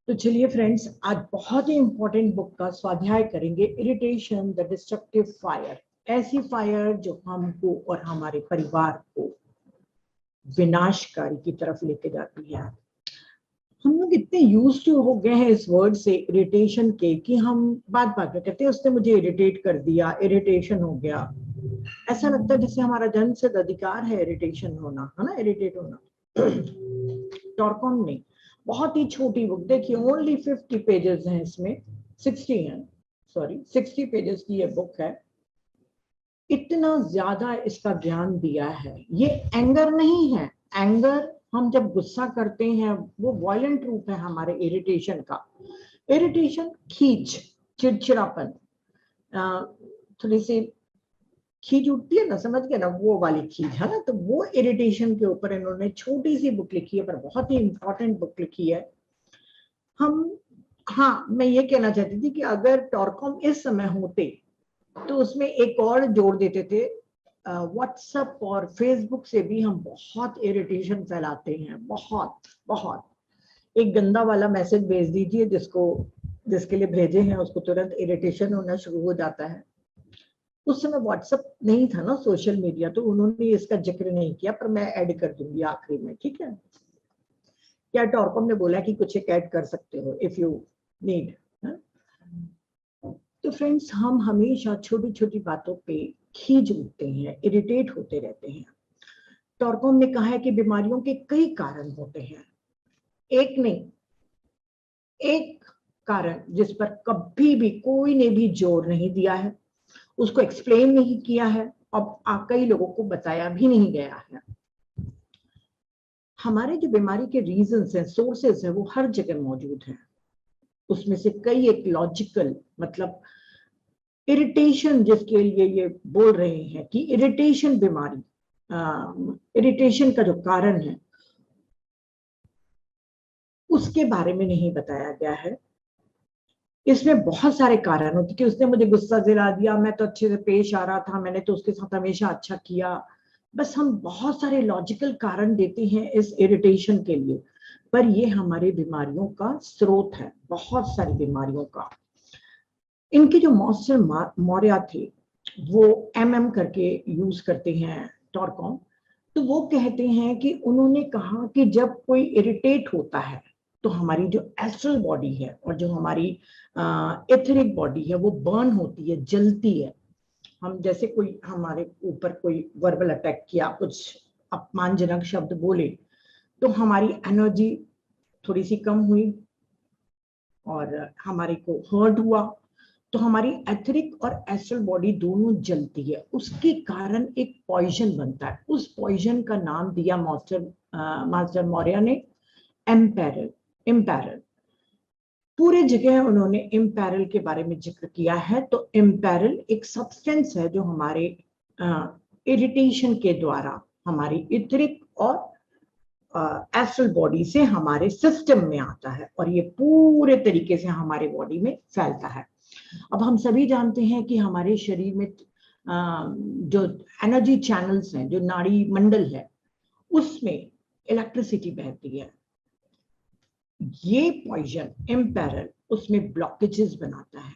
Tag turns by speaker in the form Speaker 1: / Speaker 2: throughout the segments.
Speaker 1: तो चलिए फ्रेंड्स, आज बहुत ही इंपॉर्टेंट बुक का स्वाध्याय करेंगे। Irritation the destructive fire. ऐसी फायर जो हमको और हमारे परिवार को विनाशकारी की तरफ लेके जाती है। हम लोग इतने यूज टू हो गए हैं इस वर्ड से इरिटेशन के कि हम बात बात में कहते हैं उसने मुझे इरिटेट कर दिया, इरिटेशन हो गया। ऐसा लगता है जैसे हमारा जन्मसिद्ध अधिकार है इरिटेशन होना, है ना, इरिटेट होना। टॉरकॉम ने बहुत ही छोटी बुक, देखिए ओनली 50 पेजेस हैं इसमें, 60 हैं, सॉरी 60 पेजेस की ये बुक है। इतना ज्यादा इसका ज्ञान दिया है। ये एंगर नहीं है। एंगर हम जब गुस्सा करते हैं वो वायलेंट रूप है हमारे इरिटेशन का। इरिटेशन खींच, चिड़चिड़ापन, थोड़ी सी खींच उठती है ना, समझ गए ना, वो वाली खींच है ना। तो वो इरिटेशन के ऊपर इन्होंने छोटी सी बुक लिखी है, पर बहुत ही इंपॉर्टेंट बुक लिखी है। हम, हाँ, मैं ये कहना चाहती थी कि अगर टॉरकॉम इस समय होते तो उसमें एक और जोड़ देते थे। व्हाट्सएप और फेसबुक से भी हम बहुत इरिटेशन फैलाते हैं, बहुत बहुत। एक गंदा वाला मैसेज भेज दीजिए, जिसके लिए भेजे हैं उसको तुरंत इरिटेशन होना शुरू हो जाता है। उस समय व्हाट्सएप नहीं था ना, सोशल मीडिया, तो उन्होंने इसका जिक्र नहीं किया, पर मैं ऐड कर दूंगी आखिरी में, ठीक है। क्या टॉरकॉम ने बोला कि कुछ एक ऐड कर सकते हो इफ यू नीड। तो फ्रेंड्स, हम हमेशा छोटी छोटी बातों पे खींच उठते हैं, इरिटेट होते रहते हैं। टॉरकॉम ने कहा है कि बीमारियों के कई कारण होते हैं, एक नहीं, एक कारण जिस पर कभी भी कोई ने भी जोर नहीं दिया है, उसको एक्सप्लेन नहीं किया है, अब कई लोगों को बताया भी नहीं गया है। हमारे जो बीमारी के रीजंस हैं, सोर्सेस हैं, वो हर जगह मौजूद हैं। उसमें से कई एक लॉजिकल, मतलब इरिटेशन जिसके लिए ये बोल रहे हैं कि इरिटेशन बीमारी, इरिटेशन का जो कारण है उसके बारे में नहीं बताया गया है। इसमें बहुत सारे कारण होते कि उसने मुझे गुस्सा दिला दिया, मैं तो अच्छे से पेश आ रहा था, मैंने तो उसके साथ हमेशा अच्छा किया। बस हम बहुत सारे लॉजिकल कारण देते हैं इस इरिटेशन के लिए, पर ये हमारी बीमारियों का स्रोत है, बहुत सारी बीमारियों का। इनके जो मॉन्स्टर मौर्य थे, वो एमएम करके यूज करते हैं टॉरकॉम। तो वो कहते हैं कि उन्होंने कहा कि जब कोई इरिटेट होता है तो हमारी जो एस्ट्रल बॉडी है और जो हमारी एथरिक बॉडी है वो बर्न होती है, जलती है। हम जैसे कोई हमारे ऊपर कोई वर्बल अटैक किया, कुछ अपमानजनक शब्द बोले, तो हमारी एनर्जी थोड़ी सी कम हुई और हमारे को हर्ट हुआ, तो हमारी एथरिक और एस्ट्रल बॉडी दोनों जलती है। उसके कारण एक पॉइजन बनता है। उस पॉइजन का नाम दिया मास्टर मौर्य ने एम्पेरल। इम्पेरल पूरे जगह उन्होंने इम्पेरल के बारे में जिक्र किया है। तो इम्पेरल एक सब्सटेंस है जो हमारे इरिटेशन के द्वारा हमारी इथरिक और एस्ट्रल बॉडी से हमारे सिस्टम में आता है और ये पूरे तरीके से हमारे बॉडी में फैलता है। अब हम सभी जानते हैं कि हमारे शरीर में जो एनर्जी चैनल्स हैं, जो नाड़ी मंडल है, उसमें इलेक्ट्रिसिटी बहती है। ये पॉइजन इम्पेरल उसमें ब्लॉकेजेस बनाता है।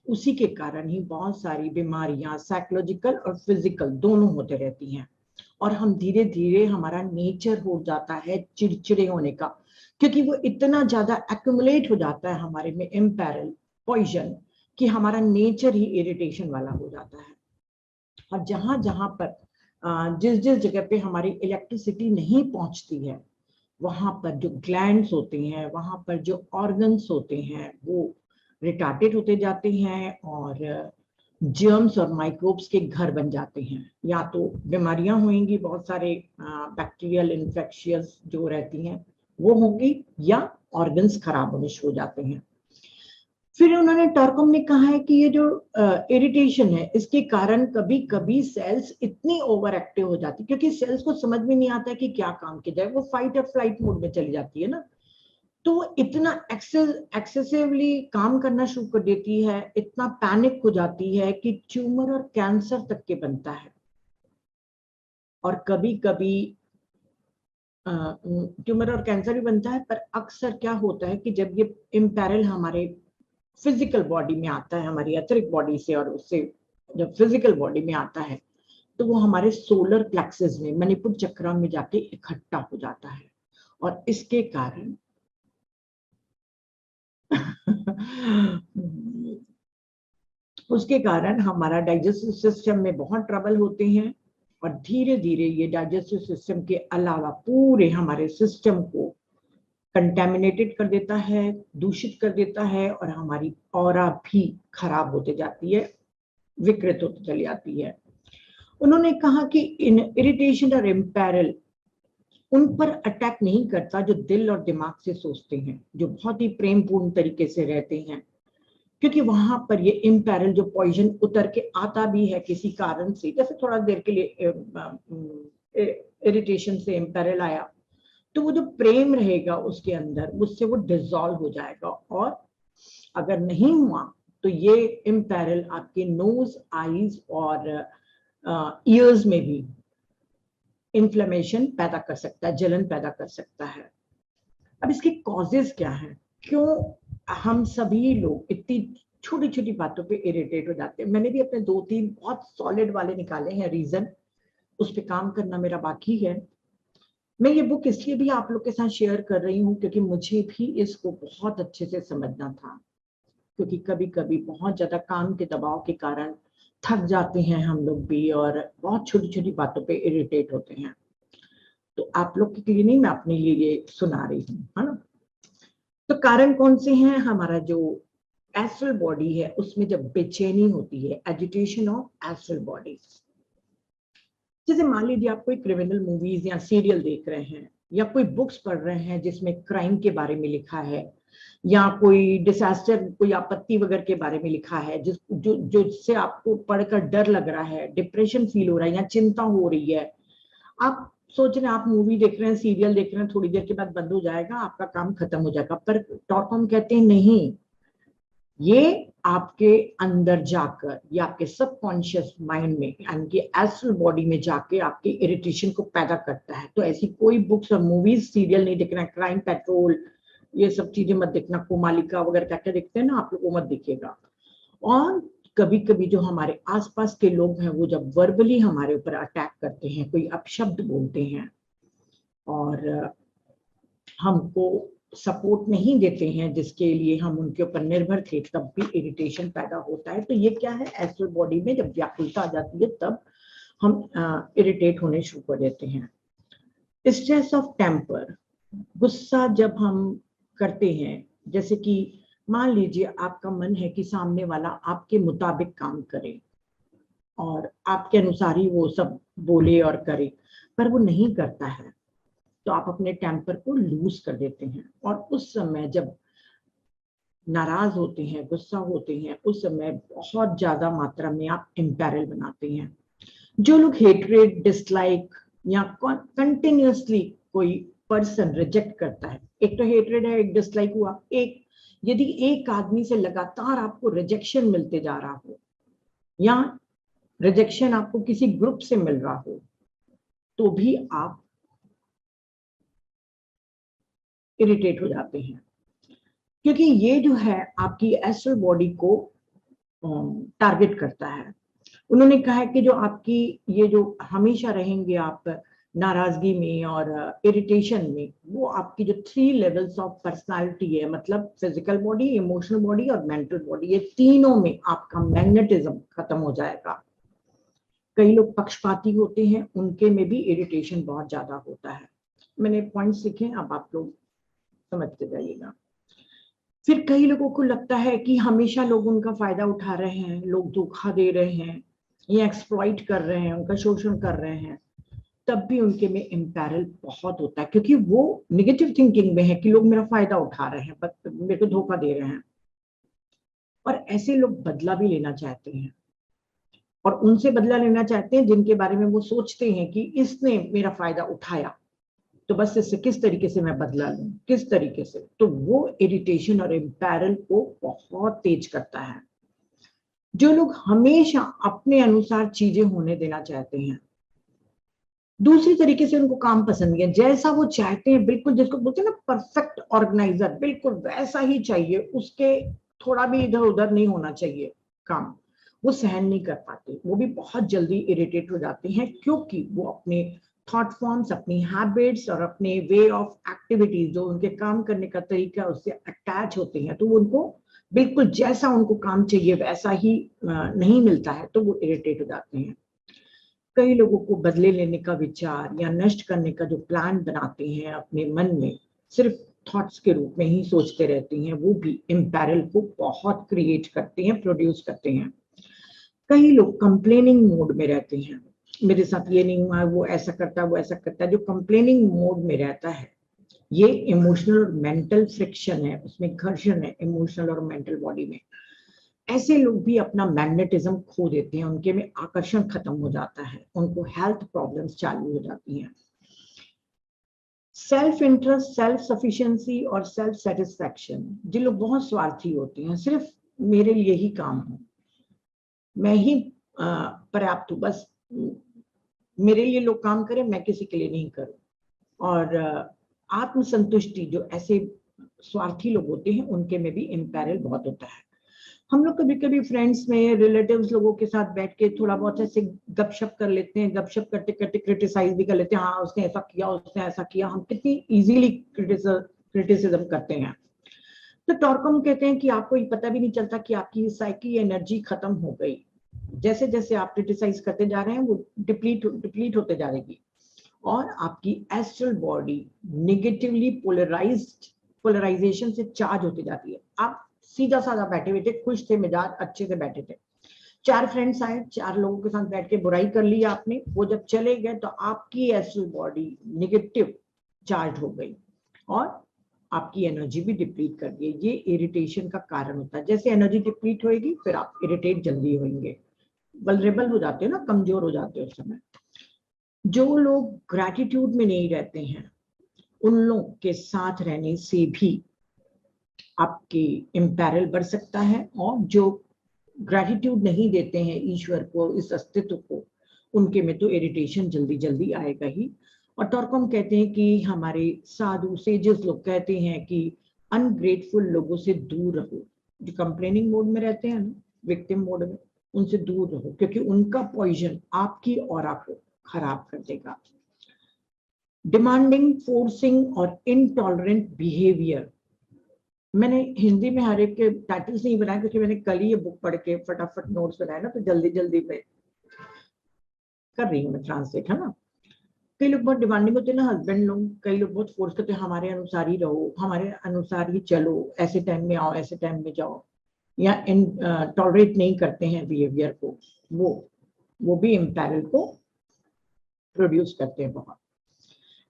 Speaker 1: उसी के कारण ही बहुत सारी बीमारियां साइकोलॉजिकल और फिजिकल दोनों होते रहती हैं। और हम धीरे धीरे, हमारा नेचर हो जाता है चिड़चिड़े होने का, क्योंकि वो इतना ज्यादा एक्यूमुलेट हो जाता है हमारे में इम्पेरल पॉइजन कि हमारा नेचर ही इरिटेशन वाला हो जाता है। और जहां जहां पर जिस जिस जगह पे हमारी इलेक्ट्रिसिटी नहीं पहुंचती है, वहां पर जो ग्लैंड्स होते हैं, वहां पर जो ऑर्गन्स होते हैं, वो रिटार्डेड होते जाते हैं और जर्म्स और माइक्रोब्स के घर बन जाते हैं। या तो बीमारियां होंगी, बहुत सारे बैक्टीरियल इन्फेक्शियस जो रहती हैं वो होंगी, या ऑर्गन्स खराब होने शुरू हो जाते हैं। फिर उन्होंने टॉरकॉम ने कहा है कि ये जो इरिटेशन है, इसके कारण कभी कभी सेल्स इतनी ओवर एक्टिव हो जाती है, क्योंकि सेल्स को समझ में नहीं आता है कि क्या काम किया जाए, वो फाइट और फ्लाइट मोड में चली जाती है ना। तो वो इतना एक्सेसिवली काम करना शुरू कर देती है, इतना पैनिक हो जाती है कि ट्यूमर और कैंसर तक के बनता है। और कभी कभी ट्यूमर और कैंसर भी बनता है, पर अक्सर क्या होता है कि जब ये इम्पैरल हमारे फिजिकल बॉडी में आता है, हमारी एथरिक बॉडी से, और उससे जब फिजिकल बॉडी में आता है तो वो हमारे सोलर प्लेक्सस में, मणिपुर चक्र में जाके इकट्ठा हो जाता है, और इसके कारण उसके कारण हमारा डाइजेस्टिव सिस्टम में बहुत ट्रबल होते हैं, और धीरे धीरे ये डाइजेस्टिव सिस्टम के अलावा पूरे हमारे सिस्टम को कंटेमिनेटेड कर देता है, दूषित कर देता है, और हमारी ऑरा भी खराब होते जाती है, विकृत होती चली जाती है। उन्होंने कहा कि इरिटेशन और इम्पैरल उन पर अटैक नहीं करता जो दिल और दिमाग से सोचते हैं, जो बहुत ही प्रेमपूर्ण तरीके से रहते हैं, क्योंकि वहां पर ये इम्पैरल जो पॉइजन उतर के आता भी है किसी कारण से, जैसे थोड़ा देर के लिए इरिटेशन से इम्पैरल आया, तो वो जो प्रेम रहेगा उसके अंदर, उससे वो डिसॉल्व हो जाएगा, और अगर नहीं हुआ तो ये इम्पैरल आपके नोज, आईज और ईयर्स में भी इन्फ्लेमेशन पैदा कर सकता है, जलन पैदा कर सकता है। अब इसके कॉजेज क्या है, क्यों हम सभी लोग इतनी छोटी छोटी बातों पे इरिटेट हो जाते हैं? मैंने भी अपने 2-3 बहुत सॉलिड वाले निकाले हैं रीजन, उस पे काम करना मेरा बाकी है। मैं ये बुक इसलिए भी आप लोग के साथ शेयर कर रही हूँ क्योंकि मुझे भी इसको बहुत अच्छे से समझना था, क्योंकि कभी कभी बहुत ज्यादा काम के दबाव के कारण थक जाते हैं हम लोग भी, और बहुत छोटी छोटी बातों पे इरिटेट होते हैं। तो आप लोग के लिए नहीं, मैं अपने लिए ये सुना रही हूँ, है ना। तो कारण कौन से हैं? हमारा जो एस्ट्रल बॉडी है उसमें जब बेचैनी होती है, एजिटेशन ऑफ एस्ट्रल बॉडी। जैसे मान लीजिए आप कोई क्रिमिनल मूवीज या सीरियल देख रहे हैं, या कोई बुक्स पढ़ रहे हैं जिसमें क्राइम के बारे में लिखा है, या कोई डिजास्टर, कोई आपत्ति वगैरह के बारे में लिखा है, जिससे आपको पढ़कर डर लग रहा है, डिप्रेशन फील हो रहा है, या चिंता हो रही है। आप सोच रहे हैं, आप मूवी देख रहे हैं, सीरियल देख रहे हैं, थोड़ी देर के बाद बंद हो जाएगा, आपका काम खत्म हो जाएगा, पर टॉटकॉम कहते हैं नहीं, ये आपके अंदर जाकर, ये आपके सबकॉन्शियस माइंड में, यानी कि एस्ट्रल बॉडी में जाके आपके इरिटेशन को पैदा करता है। तो ऐसी कोई बुक्स और मूवीज, सीरियल नहीं देखना, क्राइम पेट्रोल ये सब चीजें मत देखना, कोमालिका वगैरह क्या क्या देखते हैं ना आप लोग, वो मत देखिएगा। और कभी कभी जो हमारे आसपास के लोग हैं वो जब वर्बली हमारे ऊपर अटैक करते हैं, कोई अपशब्द बोलते हैं और हमको सपोर्ट नहीं देते हैं जिसके लिए हम उनके ऊपर निर्भर थे, तब भी इरिटेशन पैदा होता है। तो ये क्या है, एस्ट्रल बॉडी में जब व्याकुलता आ जाती है तब हम इरिटेट होने शुरू कर देते हैं। स्ट्रेस ऑफ टेम्पर, गुस्सा जब हम करते हैं, जैसे कि मान लीजिए आपका मन है कि सामने वाला आपके मुताबिक काम करे और आपके अनुसार ही वो सब बोले और करे, पर वो नहीं करता है, तो आप अपने टेम्पर को लूज कर देते हैं, और उस समय जब नाराज होते हैं, गुस्सा होते हैं, उस समय बहुत ज्यादा मात्रा में आप इम्पैरल बनाते हैं। जो लोग हेट्रेड, डिसलाइक या कंटिन्यूअसली कोई पर्सन रिजेक्ट करता है, एक तो हेट्रेड है, एक डिसलाइक हुआ, एक यदि एक आदमी से लगातार आपको रिजेक्शन मिलते जा रहा हो, या रिजेक्शन आपको किसी ग्रुप से मिल रहा हो, तो भी आप इरिटेट हो जाते हैं, क्योंकि ये जो है आपकी एस्ट्रल बॉडी को टारगेट करता है। उन्होंने कहा है कि जो आपकी ये जो हमेशा रहेंगे आप नाराजगी में और इरिटेशन में, वो आपकी जो 3 लेवल्स ऑफ पर्सनालिटी है, मतलब फिजिकल बॉडी, इमोशनल बॉडी और मेंटल बॉडी, ये तीनों में आपका मैग्नेटिज्म खत्म हो जाएगा। कई लोग पक्षपाती होते हैं, उनके में भी इरिटेशन बहुत ज्यादा होता है। मैंने पॉइंट्स लिखे, अब आप लोग समझते जाइएगा। फिर कई लोगों को लगता है कि हमेशा लोग उनका फायदा उठा रहे हैं, लोग धोखा दे रहे हैं या एक्सप्लॉइट कर रहे हैं, उनका शोषण कर रहे हैं, तब भी उनके में इम्पैरल बहुत होता है, क्योंकि वो नेगेटिव थिंकिंग में है कि लोग मेरा फायदा उठा रहे हैं, मेरे को धोखा दे रहे हैं। और ऐसे लोग बदला भी लेना चाहते हैं, और उनसे बदला लेना चाहते हैं जिनके बारे में वो सोचते हैं कि इसने मेरा फायदा उठाया, तो बस इससे किस तरीके से मैं बदला लूं, किस तरीके से। तो वो इरिटेशन और इम्पैरल को बहुत तेज करता है। जो लोग हमेशा अपने अनुसार चीजें होने देना चाहते हैं, दूसरी तरीके से उनको काम पसंद नहीं है, जैसा वो चाहते हैं बिल्कुल, जिसको बोलते हैं ना परफेक्ट ऑर्गेनाइजर, बिल्कुल वैसा ही चाहिए, उसके थोड़ा भी इधर उधर नहीं होना चाहिए काम, वो सहन नहीं कर पाते, वो भी बहुत जल्दी इरिटेट हो जाते हैं, क्योंकि वो अपने थॉट फॉर्म्स, अपनी हैबिट्स और अपने वे ऑफ एक्टिविटीज, जो उनके काम करने का तरीका उससे अटैच होते हैं, तो उनको बिल्कुल जैसा उनको काम चाहिए वैसा ही नहीं मिलता है, तो वो इरिटेट हो जाते हैं। कई लोगों को बदले लेने का विचार या नष्ट करने का जो प्लान बनाते हैं अपने मन में, सिर्फ थॉट्स के रूप में ही सोचते रहते हैं, वो भी इम्पैरल को बहुत क्रिएट करते हैं, प्रोड्यूस करते हैं। कई लोग कंप्लेनिंग मोड में रहते हैं, मेरे साथ ये नहीं हुआ, वो ऐसा करता है, वो ऐसा करता है। जो कंप्लेनिंग मोड में रहता है, ये इमोशनल और मेंटल फ्रिक्शन है, उसमें घर्षण है इमोशनल और मेंटल बॉडी में। ऐसे लोग भी अपना मैग्नेटिज्म खो देते हैं, उनके में आकर्षण खत्म हो जाता है, उनको हेल्थ प्रॉब्लम्स चालू हो जाती हैं। सेल्फ इंटरेस्ट, सेल्फ सफिशिएंसी और सेल्फ सेटिस्फैक्शन, जिन लोग बहुत स्वार्थी होते हैं, सिर्फ मेरे लिए ही काम हो, मैं ही पर्याप्त हूँ, बस मेरे लिए लोग काम करें, मैं किसी के लिए नहीं करूँ। और आत्मसंतुष्टि, जो ऐसे स्वार्थी लोग होते हैं, उनके में भी इम्पैरल बहुत होता है। हम लोग कभी कभी फ्रेंड्स में, रिलेटिव्स लोगों के साथ बैठ के थोड़ा बहुत ऐसे गपशप कर लेते हैं, गपशप करते करते क्रिटिसाइज भी कर लेते हैं, हाँ उसने ऐसा किया, उसने ऐसा किया, हम कितनी इजीली क्रिटिसिज्म करते हैं। तो टॉर्कम कहते हैं कि आपको ये पता भी नहीं चलता कि आपकी साइकी एनर्जी खत्म हो गई, जैसे जैसे आप क्रिटिसाइज करते जा रहे हैं वो डिप्लीट होते जा रहेगी, और आपकी एस्ट्रल बॉडी निगेटिवली पोलराइजेशन से चार्ज होती जाती है। आप सीधा साधा बैठे हुए थे, खुश थे, मिजाज अच्छे से बैठे थे, 4 फ्रेंड्स आए, 4 लोगों के साथ बैठ के बुराई कर ली आपने, वो जब चले गए तो आपकी एस्ट्रल बॉडी निगेटिव चार्ज हो गई और आपकी एनर्जी भी डिप्लीट कर दी। ये इरिटेशन का कारण होता है। जैसे एनर्जी डिप्लीट होएगी, फिर आप इरिटेट जल्दी होंगे, वल्नरेबल हो जाते हो ना, कमजोर हो जाते हो उस समय। जो लोग ग्रैटिट्यूड में नहीं रहते हैं, उन लोग के साथ रहने से भी आपके इम्पैरल बढ़ सकता है, और जो ग्रैटिट्यूड नहीं देते हैं ईश्वर को, इस अस्तित्व को, उनके में तो इरिटेशन जल्दी जल्दी आएगा ही। और टॉर्कम कहते हैं कि हमारे साधु सेजेस लोग कहते हैं कि अनग्रेटफुल लोगों से दूर रहो, जो कंप्लेनिंग मोड में रहते हैं ना, विक्टिम मोड में, उनसे दूर रहो, क्योंकि उनका पॉइजन आपकी ऑरा को खराब कर देगा। डिमांडिंग, फोर्सिंग और इनटॉलरेंट बिहेवियर, मैंने हिंदी में हर एक के टाइटल्स नहीं बनाए, क्योंकि मैंने कल ही ये बुक पढ़ के फटाफट नोट्स बनाए ना, तो जल्दी जल्दी में कर रही हूँ मैं ट्रांसलेट, है ना। कई लोग बहुत डिमांडिंग होते हैं ना हस्बैंड लोग, कई लोग बहुत फोर्स करते हैं, हमारे अनुसार ही रहो, हमारे अनुसार ही चलो, ऐसे टाइम में आओ, ऐसे टाइम में जाओ, या टॉलरेट नहीं करते हैं बिहेवियर को, वो भी इम्पैरल को प्रोड्यूस करते हैं बहुत।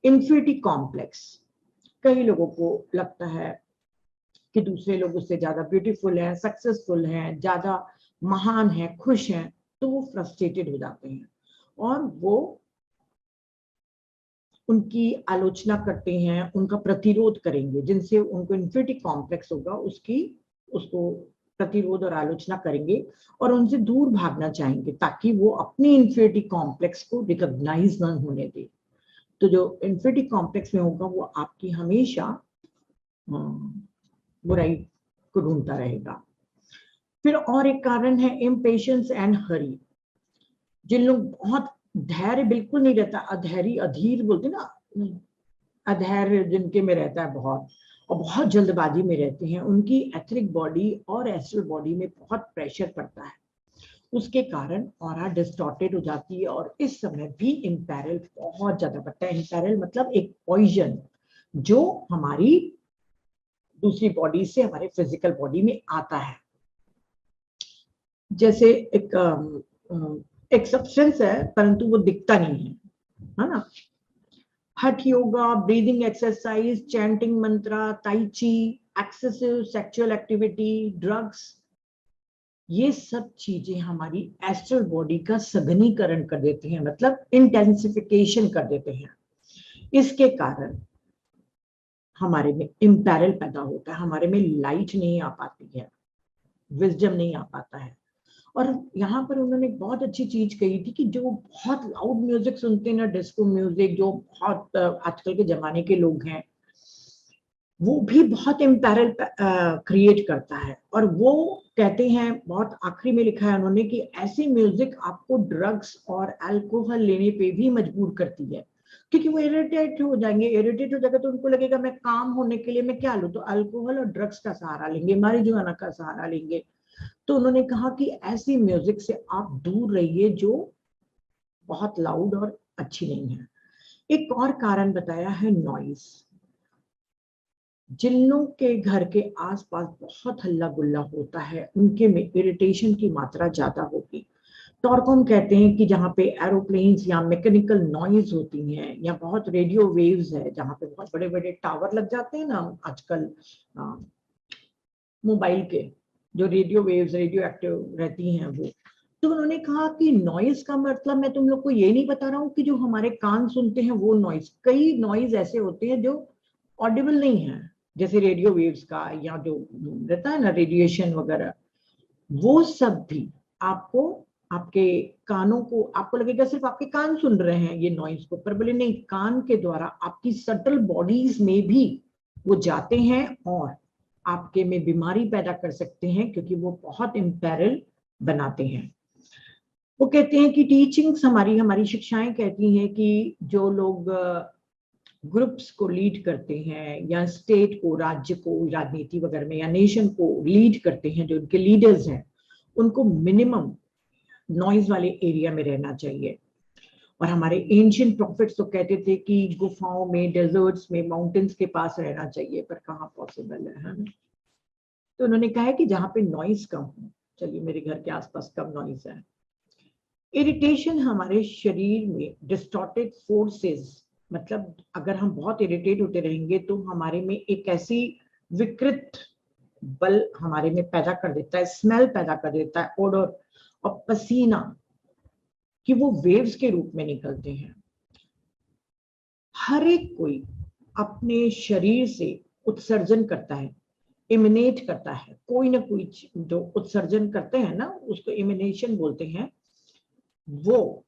Speaker 1: इन्फिनिटी कॉम्प्लेक्स, कई लोगों को लगता है कि दूसरे लोग उससे ज्यादा ब्यूटीफुल हैं, सक्सेसफुल हैं, ज्यादा महान हैं, खुश हैं, तो वो फ्रस्ट्रेटेड हो जाते हैं और वो उनकी आलोचना करते हैं, उनका प्रतिरोध करेंगे, जिनसे उनको इन्फिनिटी कॉम्प्लेक्स होगा, उसको प्रतिरोध और आलोचना करेंगे और उनसे दूर भागना चाहेंगे, ताकि वो अपनी इन्फिनिटी कॉम्प्लेक्स को रिकॉग्नाइज न होने दे। तो जो इन्फिनिटी कॉम्प्लेक्स में होगा, वो आपकी हमेशा बुराई को ढूंढता रहेगा। फिर और एक कारण है इम्पेशंस एंड हरी, जिन लोग बहुत धैर्य बिल्कुल नहीं रहता, अधैर्य, अधीर बोलते ना, अधैर्य जिनके में रहता है बहुत, और बहुत जल्दबाजी में रहते हैं, उनकी एथरिक बॉडी और एस्ट्रल बॉडी में बहुत प्रेशर पड़ता है, उसके कारण ऑरा डिस्टॉर्टेड हो जाती है, और इस समय भी इम्पैरल बहुत ज्यादा बढ़ता है। इम्पैरल मतलब एक पॉइजन जो हमारी दूसरी बॉडी से हमारे फिजिकल बॉडी में आता है। जैसे एक सब्सटेंस है, परंतु वो दिखता नहीं है ना। हठ योगा, ब्रीदिंग एक्सरसाइज, चैंटिंग मंत्रा, ताई ची, एक्सेसिव सेक्सुअल एक्टिविटी, ड्रग्स, ये सब चीजें हमारी एस्ट्रल बॉडी का सघनीकरण कर देती हैं, मतलब इंटेंसिफिकेशन कर देते हैं। इसके कारण हमारे में इम्पैरल पैदा होता है, हमारे में लाइट नहीं आ पाती है, विजडम नहीं आ पाता है, और यहाँ पर उन्होंने एक बहुत अच्छी चीज कही थी कि जो बहुत लाउड म्यूजिक सुनते हैं ना, डिस्को म्यूजिक, जो बहुत आजकल के जमाने के लोग हैं, वो भी बहुत इम्पैरल क्रिएट करता है। और वो कहते हैं, बहुत आखिरी में लिखा है उन्होंने, कि ऐसी म्यूजिक आपको ड्रग्स और अल्कोहल लेने पे भी मजबूर करती है, क्योंकि वो इरिटेट हो जाएंगे। इरिटेट हो जाएगा तो उनको लगेगा मैं काम होने के लिए मैं क्या लूं, तो अल्कोहल और ड्रग्स का सहारा लेंगे, मारिजुआना का सहारा लेंगे। तो उन्होंने कहा कि ऐसी म्यूजिक से आप दूर रहिए जो बहुत लाउड और अच्छी नहीं है। एक और कारण बताया है नॉइस। जिन लोग के घर के आसपास बहुत हल्ला गुल्ला होता है, उनके में इरिटेशन की मात्रा ज्यादा होगी। टॉरकॉम कहते हैं कि जहाँ पे एरोप्लेन्स या मैकेनिकल नॉइज होती हैं, या बहुत रेडियो वेव्स है, जहाँ पे बहुत बड़े बड़े टावर लग जाते हैं ना आजकल मोबाइल के, जो रेडियो वेव्स रेडियो एक्टिव रहती हैं वो। तो उन्होंने कहा कि नॉइज का मतलब, मैं तुम लोग को ये नहीं बता रहा हूँ कि जो हमारे कान सुनते हैं वो नॉइज, कई नॉइज ऐसे होते हैं जो ऑडिबल नहीं है, जैसे रेडियो वेव्स का, या जो रहता है ना रेडिएशन वगैरह, वो सब भी आपको, आपके कानों को, आपको लगेगा सिर्फ आपके कान सुन रहे हैं ये नॉइज को, पर बोले नहीं, कान के द्वारा आपकी सटल बॉडीज में भी वो जाते हैं और आपके में बीमारी पैदा कर सकते हैं, क्योंकि वो बहुत इम्पेरल बनाते हैं। वो कहते हैं कि टीचिंग्स, हमारी हमारी शिक्षाएं कहती हैं कि जो लोग ग्रुप्स को लीड करते हैं, या स्टेट को, राज्य को, राजनीति वगैरह में, या नेशन को लीड करते हैं, जो उनके लीडर्स हैं, उनको मिनिमम नॉइज वाले एरिया में रहना चाहिए। और हमारे एंशियंट प्रॉफिट्स तो कहते थे कि गुफाओं में, डेजर्ट्स में, माउंटेन्स के पास रहना चाहिए, पर कहाँ पॉसिबल है ना? तो उन्होंने कहा है कि जहाँ पे नॉइज कम हो, चलिए मेरे घर के आसपास कम नॉइज है। इरिटेशन हमारे शरीर में डिस्टॉर्टेड फोर्सेस, मतलब अगर हम बहुत इरिटेट होते रहेंगे तो हमारे में एक ऐसी विकृत बल हमारे में पैदा कर देता है, स्मेल पैदा कर देता है, ओडर और पसीना, कि वो वेव्स के रूप में निकलते हैं। हर एक कोई अपने शरीर से उत्सर्जन करता है, इमिनेट करता है, कोई ना कोई जो उत्सर्जन करते हैं ना, उसको इमिनेशन बोलते हैं। वो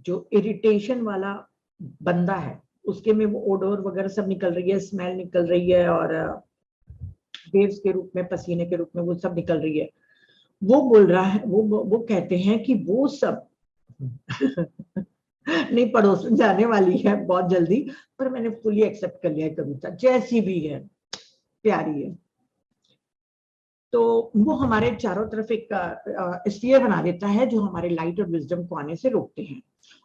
Speaker 1: जो इरिटेशन वाला बंदा है, उसके में वो ओडोर वगैरह सब निकल रही है, स्मेल निकल रही है, और वेव्स के रूप में, पसीने के रूप में वो सब निकल रही है। वो बोल रहा है, वो कहते हैं कि वो सब नहीं, पड़ोस में जाने वाली है बहुत जल्दी, पर मैंने फुली एक्सेप्ट कर लिया है कविता, जैसी भी है प्यारी है। तो वो हमारे चारों तरफ एक स्फीयर बना देता है, जो हमारे लाइट और विजडम को आने से रोकते हैं।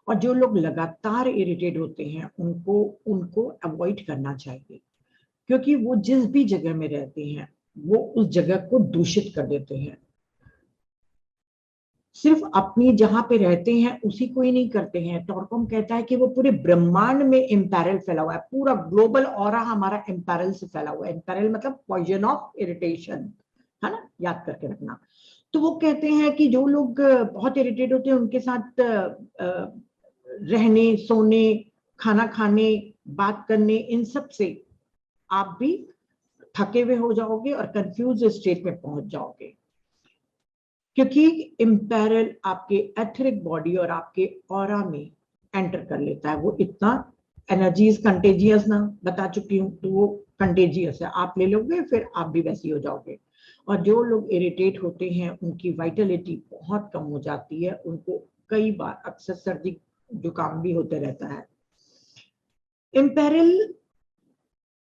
Speaker 1: और जो लोग लगातार इरिटेट होते हैं, उनको उनको अवॉइड करना चाहिए, क्योंकि वो जिस भी जगह में रहते हैं वो उस जगह को दूषित कर देते हैं। सिर्फ अपनी जहां पे रहते हैं उसी को ही नहीं करते हैं। टॉरकॉम कहता है कि वो पूरे ब्रह्मांड में इम्पैरल फैला हुआ है, पूरा ग्लोबल ऑरा हमारा इम्पैरल से फैला हुआ है। इम्पैरल मतलब पॉइजन ऑफ इरिटेशन, है ना, याद करके रखना। तो वो कहते हैं कि जो लोग बहुत इरिटेट होते हैं, उनके साथ रहने, सोने, खाना खाने, बात करने, इन सब से आप भी थके हुए हो जाओगे और कंफ्यूज स्टेट में पहुंच जाओगे, क्योंकि इम्पेरल आपके एथरिक बॉडी और आपके ऑरा में एंटर कर लेता है। वो इतना, एनर्जी इज कंटेजियस ना, बता चुकी हूँ, तो वो कंटेजियस है, आप ले लोगे फिर आप भी वैसी हो जाओगे। और जो लोग इरिटेट होते हैं उनकी वाइटलिटी बहुत कम हो जाती है, उनको कई बार अक्सर सर्दी जुकाम भी होते रहता है। इम्पेरल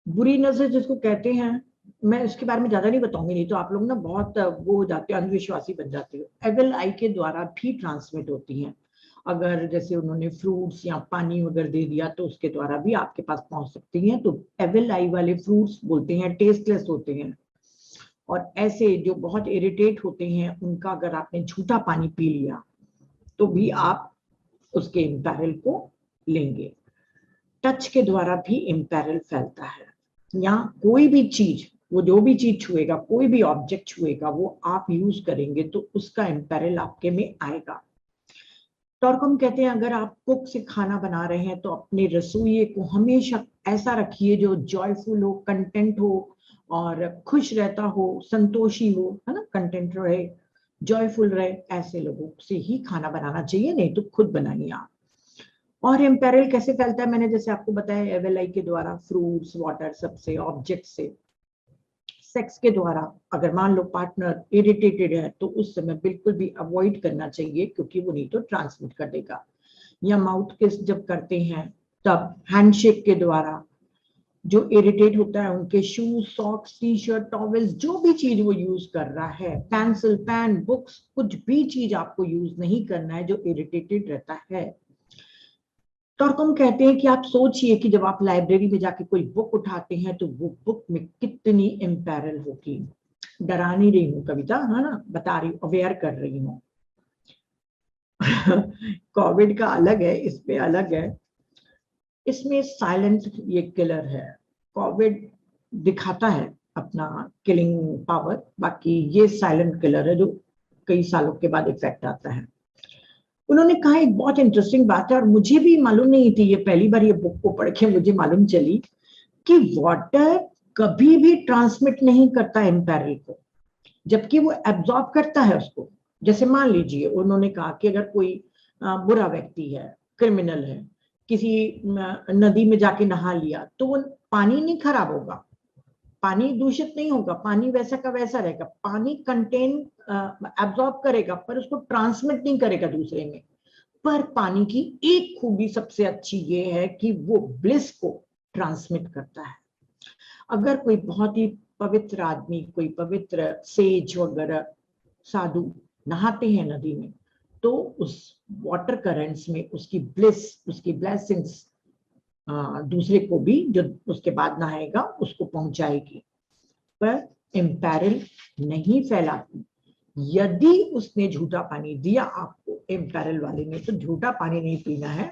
Speaker 1: बुरी नजर जिसको कहते हैं, मैं इसके बारे में ज्यादा नहीं बताऊंगी, नहीं तो आप लोग ना बहुत वो हो जाते हो, अंधविश्वासी बन जाते हो। एविल आई के द्वारा भी ट्रांसमिट होती हैं। अगर जैसे उन्होंने फ्रूट्स या पानी वगैरह दे दिया तो उसके द्वारा भी आपके पास पहुंच सकती हैं। तो एविल आई वाले फ्रूट्स बोलते हैं टेस्टलेस होते हैं, और ऐसे जो बहुत इरिटेट होते हैं उनका अगर आपने झूठा पानी पी लिया तो भी आप उसके इम्पैरल को लेंगे। टच के द्वारा भी इम्पैरल फैलता है, या कोई भी चीज, वो जो भी चीज छुएगा, कोई भी ऑब्जेक्ट छुएगा, वो आप यूज करेंगे तो उसका इम्पैरल आपके में आएगा। टॉरकॉम कहते हैं अगर आप कुक से खाना बना रहे हैं तो अपने रसोई को हमेशा ऐसा रखिए जो जॉयफुल हो, कंटेंट हो, और खुश रहता हो, संतोषी हो, है ना, कंटेंट रहे। जॉयफुल रहे, ऐसे लोगों से ही खाना बनाना चाहिए, नहीं तो खुद बनाइए आप। और एम्पेरल कैसे फैलता है, मैंने जैसे आपको बताया एवएलआई के द्वारा, फ्रूट्स, वाटर, सबसे, ऑब्जेक्ट से, सेक्स के द्वारा। अगर मान लो पार्टनर इरिटेटेड है तो उस समय बिल्कुल भी अवॉइड करना चाहिए, क्योंकि वो नहीं तो ट्रांसमिट कर देगा। या माउथ किस जब करते हैं तब हैंडशेक के द्वारा, जो इरिटेट होता है उनके shoes, socks, T shirt, towels, जो भी चीज वो यूज कर रहा है, पेंसिल, पेन, बुक्स, कुछ भी चीज आपको यूज नहीं करना है जो इरिटेटेड रहता है। तो हम कहते हैं कि आप सोचिए कि जब आप लाइब्रेरी में जाके कोई बुक उठाते हैं तो वो बुक में कितनी इम्पेरल होगी। डरा नहीं रही हूँ कविता, है ना, बता रही हूँ, अवेयर कर रही हूँ। कोविड का अलग है, इसमें अलग है। इसमें साइलेंट ये किलर है। कोविड दिखाता है अपना किलिंग पावर, बाकी ये साइलेंट किलर है जो कई सालों के बाद इफेक्ट आता है। उन्होंने कहा एक बहुत इंटरेस्टिंग बात है, और मुझे भी मालूम नहीं थी, ये पहली बार ये बुक को पढ़ के मुझे मालूम चली कि वाटर कभी भी ट्रांसमिट नहीं करता इम्पेरल को, जबकि वो एब्जॉर्ब करता है उसको। जैसे मान लीजिए उन्होंने कहा कि अगर कोई बुरा व्यक्ति है, क्रिमिनल है, किसी नदी में जाके नहा लिया, तो वो पानी नहीं खराब होगा, पानी दूषित नहीं होगा, पानी वैसा का वैसा रहेगा, पानी कंटेन एब्जॉर्ब करेगा पर उसको ट्रांसमिट नहीं करेगा दूसरे में। पर पानी की एक खूबी सबसे अच्छी ये है कि वो ब्लिस को ट्रांसमिट करता है। अगर कोई बहुत ही पवित्र आदमी, कोई पवित्र सेज वगैरह साधु नहाते हैं नदी में, तो उस वाटर करंट्स में उसकी ब्लिस, उसकी ब्लेसिंग्स दूसरे को भी जो उसके बाद नहाएगा उसको पहुंचाएगी, पर इम्पेरल नहीं फैलाती। यदि उसने झूठा पानी दिया आपको इम्पेरल वाले ने, तो झूठा पानी नहीं पीना है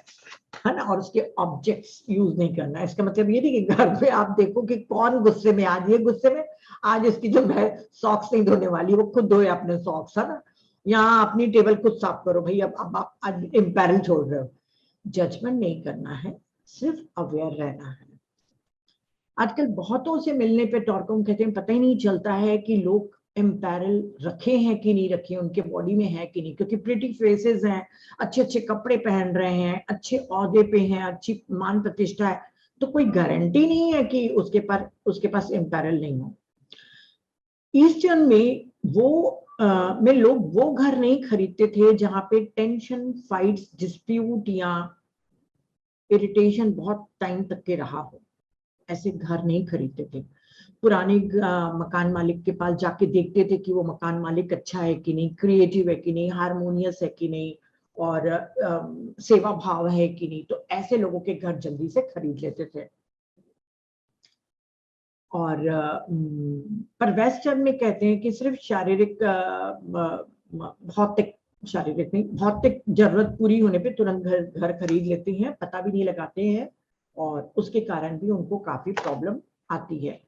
Speaker 1: ना, और उसके ऑब्जेक्ट्स यूज नहीं करना है। इसका मतलब ये नहीं कि घर पे आप देखो कि कौन गुस्से में, आज ये गुस्से में, आज इसकी जो सॉक्स नहीं धोने वाली, वो खुद धोए अपने सॉक्स, है ना, यहाँ अपनी टेबल खुद साफ करो भाई, अब आप आज इम्पेरल छोड़ रहे हो। जजमेंट नहीं करना है, सिर्फ अवेयर रहना है। आजकल बहुतों से मिलने पे टॉर्कम कहते हैं पता ही नहीं चलता है कि लोग इम्पेरल रखे हैं कि नहीं रखे, उनके बॉडी में है कि नहीं, क्योंकि प्रिटी फेसेस हैं, अच्छे अच्छे कपड़े पहन रहे हैं, अच्छे ओहदे पे हैं, अच्छी मान प्रतिष्ठा है, तो कोई गारंटी नहीं है कि उसके पास इम्पेरल नहीं हो। ईस्टर्न में में लोग वो घर नहीं खरीदते थे जहां पे टेंशन, फाइट्स, डिस्प्यूट या इरिटेशन बहुत टाइम तक के रहा हो, ऐसे घर नहीं खरीदते थे। पुराने मकान मालिक के पास जाके देखते थे कि वो मकान मालिक अच्छा है कि नहीं, क्रिएटिव है कि नहीं, हारमोनियस है कि नहीं, और सेवा भाव है कि नहीं, तो ऐसे लोगों के घर जल्दी से खरीद लेते थे। और पर वेस्टर्न में कहते हैं कि सिर्फ शारीरिक, भौतिक, शारीरिक नहीं, भौतिक जरूरत पूरी होने पे तुरंत घर खरीद लेते हैं, पता भी नहीं लगाते हैं, और उसके कारण भी उनको काफी प्रॉब्लम आती है।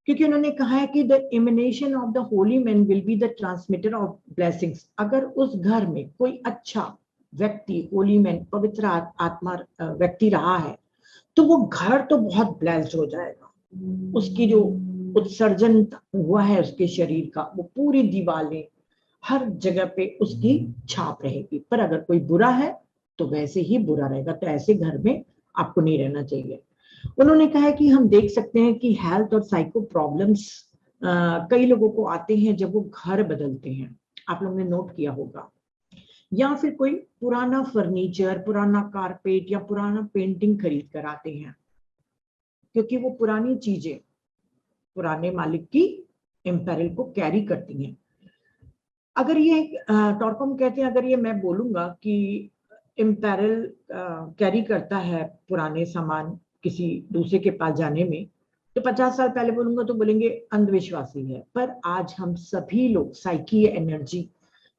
Speaker 1: क्योंकि उन्होंने कहा है कि the emanation of the holy man will be the transmitter of blessings. अगर उस घर में कोई अच्छा व्यक्ति, होली मैन, पवित्र आत्मा व्यक्ति रहा है, तो वो घर तो बहुत ब्लेस्ड हो जाएगा। उसकी जो उत्सर्जन हुआ है उसके शरीर का, वो पूरी दीवारें, हर जगह पे उसकी छाप रहेगी। पर अगर कोई बुरा है तो वैसे ही बुरा रहेगा, तो ऐसे घर में आपको नहीं रहना चाहिए। उन्होंने कहा है कि हम देख सकते हैं कि हेल्थ और साइको प्रॉब्लम्स कई लोगों को आते हैं जब वो घर बदलते हैं, आप लोगों ने नोट किया होगा, या फिर कोई पुराना फर्नीचर, पुराना कारपेट या पुराना पेंटिंग खरीद कर आते हैं, क्योंकि वो पुरानी चीजें पुराने मालिक की इम्पेरल को कैरी करती हैं। अगर ये टॉर्कम कहते हैं, अगर ये मैं बोलूंगा कि इम्पेरल कैरी करता है पुराने सामान किसी दूसरे के पास जाने में, तो 50 साल पहले बोलूंगा तो बोलेंगे अंधविश्वासी है। पर आज हम सभी लोग साइकी एनर्जी,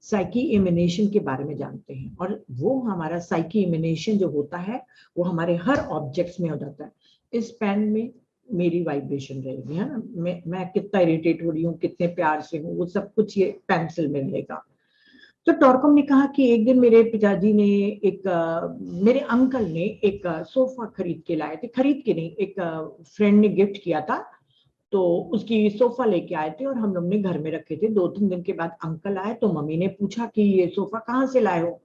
Speaker 1: साइकी इमिनेशन के बारे में जानते हैं, और वो हमारा साइकी इमिनेशन जो होता है वो हमारे हर ऑब्जेक्ट्स में हो जाता है। इस पेन में मेरी वाइब्रेशन रहेगी, है ना, मैं कितना इरिटेट हो रही हूँ, कितने प्यार से हूँ, वो सब कुछ ये पेंसिल में रहेगा। तो टॉर्कम ने कहा कि एक दिन मेरे पिताजी ने मेरे अंकल ने एक सोफा खरीद के लाए थे, खरीद के नहीं, एक फ्रेंड ने गिफ्ट किया था, तो उसकी सोफा लेके आए थे और हम लोग ने घर में रखे थे। 2-3 दिन के बाद अंकल आए तो मम्मी ने पूछा कि ये सोफा कहाँ से लाए हो,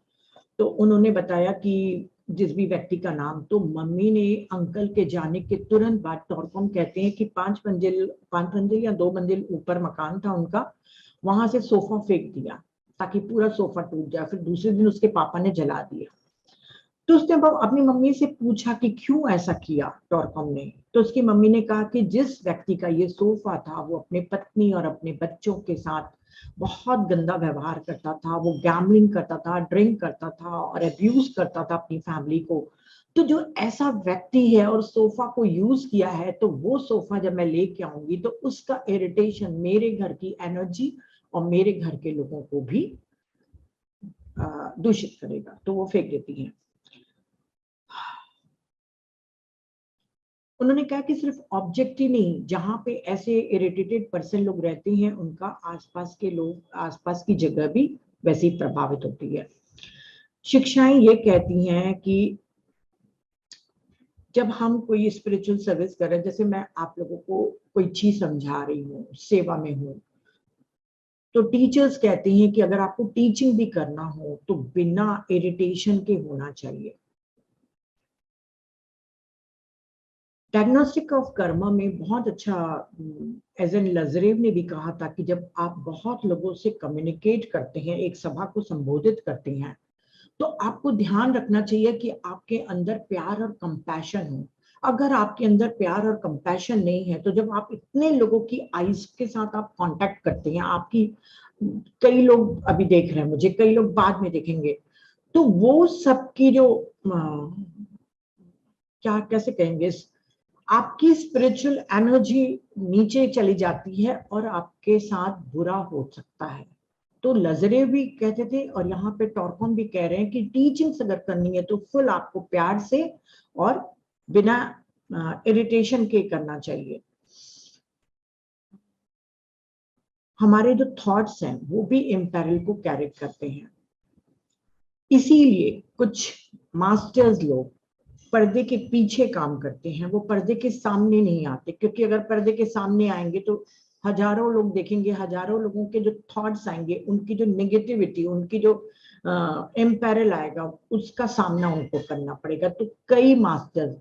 Speaker 1: तो उन्होंने बताया कि जिस भी व्यक्ति का नाम, तो मम्मी ने अंकल के जाने के तुरंत बाद, टॉरकॉम कहते हैं कि 5 मंजिल या 2 मंजिल ऊपर मकान था उनका, वहां से सोफा फेंक दिया ताकि पूरा सोफा टूट जाए। फिर दूसरे दिन उसके पापा ने जला दिया। तो उसने अपनी मम्मी से पूछा कि क्यों ऐसा किया टॉरकॉम ने, तो उसकी मम्मी ने कहा कि जिस व्यक्ति का ये सोफा था वो अपने पत्नी और अपने बच्चों के साथ बहुत गंदा व्यवहार करता था, वो गैम्बलिंग करता था, ड्रिंक करता था और अब्यूज करता था अपनी फैमिली को। तो जो ऐसा व्यक्ति है और सोफा को यूज किया है, तो वो सोफा जब मैं लेके आऊंगी तो उसका इरिटेशन मेरे घर की एनर्जी और मेरे घर के लोगों को भी दूषित करेगा, तो वो फेंक देती हैं। उन्होंने कहा कि सिर्फ ऑब्जेक्ट ही नहीं, जहां पे ऐसे इरिटेटेड पर्सन लोग रहते हैं उनका आसपास के लोग, आसपास की जगह भी वैसी प्रभावित होती है। शिक्षाएं ये कहती हैं कि जब हम कोई स्पिरिचुअल सर्विस कर रहे हैं, जैसे मैं आप लोगों को कोई चीज समझा रही हूँ, सेवा में हूँ, तो टीचर्स कहते हैं कि अगर आपको टीचिंग भी करना हो तो बिना इरिटेशन के होना चाहिए। डायग्नोस्टिक ऑफ कर्मा में बहुत अच्छा एजन लजरेव ने भी कहा था कि जब आप बहुत लोगों से कम्युनिकेट करते हैं, एक सभा को संबोधित करते हैं, तो आपको ध्यान रखना चाहिए कि आपके अंदर प्यार और कंपैशन हो। अगर आपके अंदर प्यार और कंपैशन नहीं है, तो जब आप इतने लोगों की आईज के साथ आप कांटेक्ट करते हैं, आपकी कई लोग अभी देख रहे हैं मुझे, कई लोग बाद में देखेंगे, तो वो सबकी जो क्या कैसे कहेंगे, आपकी स्पिरिचुअल एनर्जी नीचे चली जाती है और आपके साथ बुरा हो सकता है। तो लजरे भी कहते थे और यहाँ पे टॉरकॉम भी कह रहे हैं कि टीचिंग्स अगर करनी है तो फुल आपको प्यार से और बिना इरिटेशन के करना चाहिए। हमारे जो थॉट्स हैं वो भी इम्पेरिल को कैरी करते हैं, इसीलिए कुछ मास्टर्स लोग पर्दे के पीछे काम करते हैं, वो पर्दे के सामने नहीं आते, क्योंकि अगर पर्दे के सामने आएंगे तो हजारों लोग देखेंगे, हजारों लोगों के जो थॉट्स आएंगे, उनकी जो नेगेटिविटी, उनकी जो इम्पेरिल आएगा, उसका सामना उनको करना पड़ेगा। तो कई मास्टर्स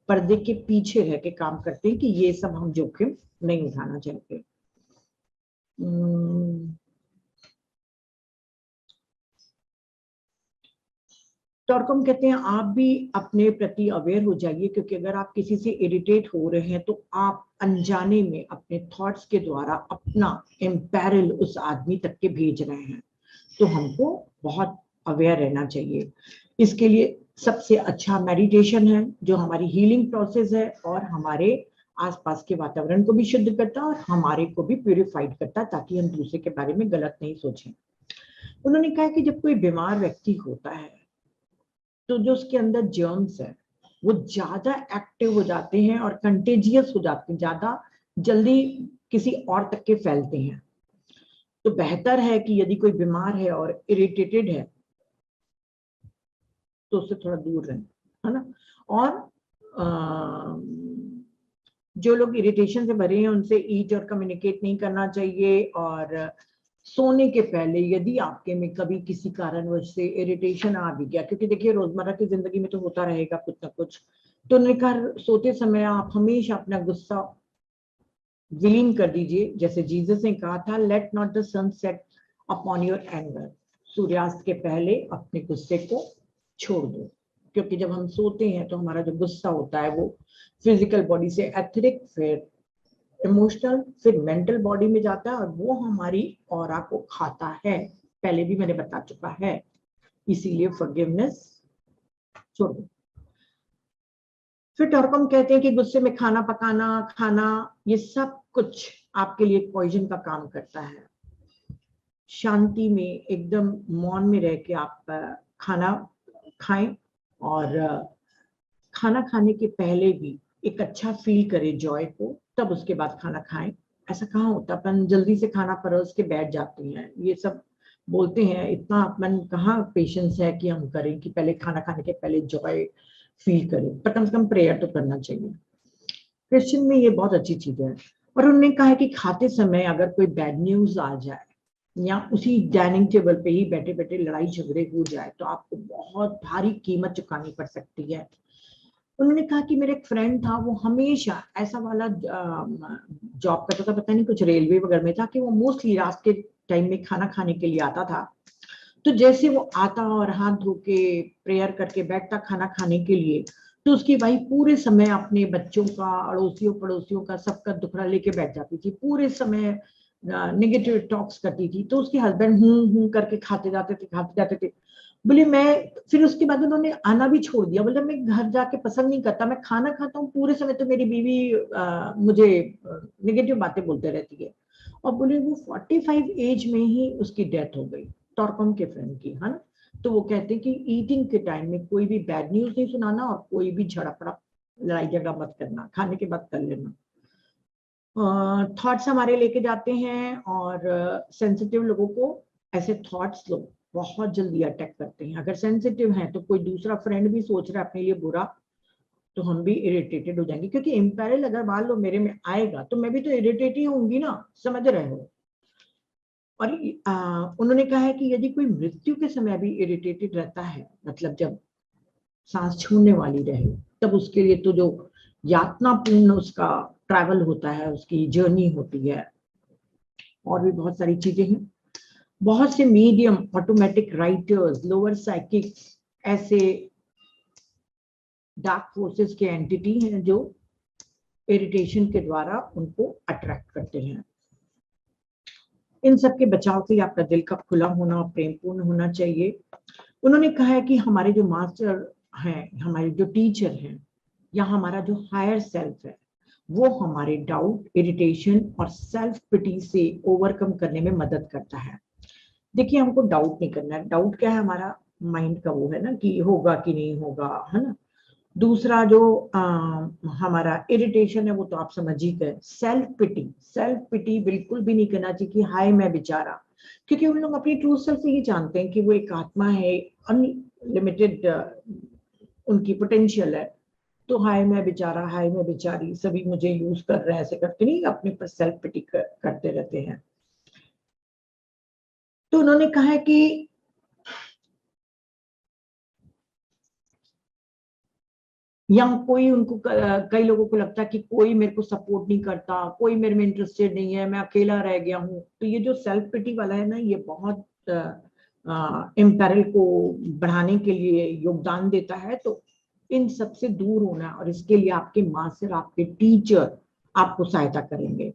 Speaker 1: पर्दे के पीछे रह के काम करते हैं कि ये सब हम जोखिम नहीं उठाना चाहते। टॉरकॉम कहते हैं आप भी अपने प्रति अवेयर हो जाइए, क्योंकि अगर आप किसी से इरिटेट हो रहे हैं तो आप अनजाने में अपने थॉट्स के द्वारा अपना इम्पेरिल उस आदमी तक के भेज रहे हैं। तो हमको बहुत अवेयर रहना चाहिए। इसके लिए सबसे अच्छा मेडिटेशन है, जो हमारी हीलिंग प्रोसेस है और हमारे आसपास के वातावरण को भी शुद्ध करता है और हमारे को भी प्यूरिफाइड करता है, ताकि हम दूसरे के बारे में गलत नहीं सोचें। उन्होंने कहा कि जब कोई बीमार व्यक्ति होता है तो जो उसके अंदर जर्म्स है वो ज्यादा एक्टिव हो जाते हैं और कंटेजियस हो जाते हैं, ज्यादा जल्दी किसी और तक के फैलते हैं। तो बेहतर है कि यदि कोई बीमार है और इरिटेटेड है तो उससे थोड़ा दूर रहें, है ना। और जो लोग इरिटेशन से भरे हैं उनसे ईट और कम्युनिकेट नहीं करना चाहिए। और सोने के पहले यदि आपके में कभी किसी कारणवश से इरिटेशन आ भी गया, क्योंकि देखिए रोजमर्रा की जिंदगी में तो होता रहेगा कुछ ना कुछ, तो निकर सोते समय आप हमेशा अपना गुस्सा विलीन कर दीजिए। जैसे जीसस ने कहा था, let not the sun set upon your anger, सूर्यास्त के पहले अपने गुस्से को छोड़ दो। क्योंकि जब हम सोते हैं तो हमारा जो गुस्सा होता है वो फिजिकल बॉडी से एथरिक, फिर इमोशनल, फिर मेंटल बॉडी में जाता है और वो हमारी ऑरा को खाता है। पहले भी मैंने बता चुका है, इसीलिए फॉरगिवनेस छोड़ दो। फिर टॉरकॉम कहते हैं कि गुस्से में खाना पकाना, खाना, ये सब कुछ आपके लिए पॉइजन का काम करता है। शांति में एकदम मौन में रह के आप खाना खाएं और खाना खाने के पहले भी एक अच्छा फील करें जॉय को, तब उसके बाद खाना खाएं। ऐसा कहाँ होता, अपन जल्दी से खाना परोस के बैठ जाते हैं, ये सब बोलते हैं, इतना अपन कहाँ पेशेंस है कि हम करें कि पहले खाना खाने के पहले जॉय फील करें। पर कम से कम प्रेयर तो करना चाहिए। क्रिश्चियन में ये बहुत अच्छी चीज है। और उन्होंने कहा है कि खाते समय अगर कोई बैड न्यूज आ जाए या उसी डाइनिंग टेबल पे ही बैठे बैठे लड़ाई झगड़े हो जाए तो आपको बहुत भारी कीमत चुकानी पड़ सकती है। उन्होंने कहा कि मेरा एक फ्रेंड था, वो हमेशा ऐसा वाला जॉब करता था, पता नहीं कुछ रेलवे वगैरह में था, कि वो मोस्टली रात के टाइम में खाना खाने के लिए आता था। तो जैसे वो आता और हाथ धो के प्रेयर करके बैठता खाना खाने के लिए, तो उसकी वाइफ पूरे समय अपने बच्चों का, अड़ोसियों पड़ोसियों का, सबका दुखड़ा लेके बैठ जाती थी, पूरे समय नेगेटिव टॉक्स करती थी। तो उसके हस्बैंड करके खाते जाते थे। बोले मैं, फिर उसके बाद उन्होंने आना भी छोड़ दिया। बोले मैं घर जाके पसंद नहीं करता, मैं खाना खाता हूँ पूरे समय तो मेरी बीवी मुझे नेगेटिव बातें बोलते रहती है। और बोले वो 45 एज में ही उसकी डेथ हो गई, टॉरकम के फ्रेंड की, है ना। तो वो कहते हैं कि ईटिंग के टाइम में कोई भी बैड न्यूज नहीं सुनाना और कोई भी झड़पड़ा लड़ाई झगड़ा मत करना, खाने के बाद कर लेना। थॉट्स हमारे लेके जाते हैं और सेंसिटिव लोगों को ऐसे थॉट्स लोग बहुत जल्दी अटैक करते हैं। अगर सेंसिटिव हैं तो कोई दूसरा फ्रेंड भी सोच रहा है अपने लिए बुरा, तो हम भी इरिटेटेड हो जाएंगे, क्योंकि इम्पेरिल अगर मान लो मेरे में आएगा तो मैं भी तो इरिटेट ही होंगी ना, समझ रहे हो। और उन्होंने कहा है कि यदि कोई मृत्यु के समय भी इरिटेटेड रहता है, मतलब जब सांस छूटने वाली रहे, तब उसके लिए तो जो यातनापूर्ण उसका ट्रैवल होता है, उसकी जर्नी होती है। और भी बहुत सारी चीजें हैं। बहुत से medium, automatic writers, lower psychics, ऐसे डार्क फोर्सेस के एंटिटी हैं जो इरिटेशन के द्वारा उनको अट्रैक्ट करते हैं। इन सब के बचाव के लिए आपका दिल का खुला होना और प्रेमपूर्ण होना चाहिए। उन्होंने कहा है कि हमारे जो मास्टर हैं, हमारे जो टीचर हैं, या हमारा जो हायर सेल्फ है, वो हमारे डाउट, इरिटेशन और सेल्फ पिटी से ओवरकम करने में मदद करता है। देखिए हमको डाउट नहीं करना है। डाउट क्या है, हमारा माइंड का वो है ना कि होगा कि नहीं होगा, है ना। दूसरा जो हमारा इरिटेशन है वो तो आप समझ ही गए। सेल्फ पिटी, सेल्फ पिटी बिल्कुल भी नहीं करना चाहिए कि हाय मैं बेचारा, क्योंकि उन लोग अपनी ट्रू सेल्फ से ही जानते हैं कि वो एक आत्मा है, अनलिमिटेड उनकी पोटेंशियल है। तो हाय मैं बेचारा, हाय मैं बेचारी, सभी मुझे यूज कर रहे हैं, ऐसे करके नहीं अपने पर सेल्फ पिटी करते रहते हैं। तो उन्होंने कहा है कि या कोई उनको कई लोगों को लगता है कि कोई मेरे को सपोर्ट नहीं करता, कोई मेरे में इंटरेस्टेड नहीं है, मैं अकेला रह गया हूँ। तो ये जो सेल्फ पिटी वाला है ना, ये बहुत इम्पेरल को बढ़ाने के लिए योगदान देता है। तो इन सब से दूर होना, और इसके लिए आपके मास्टर, आपके टीचर आपको सहायता करेंगे।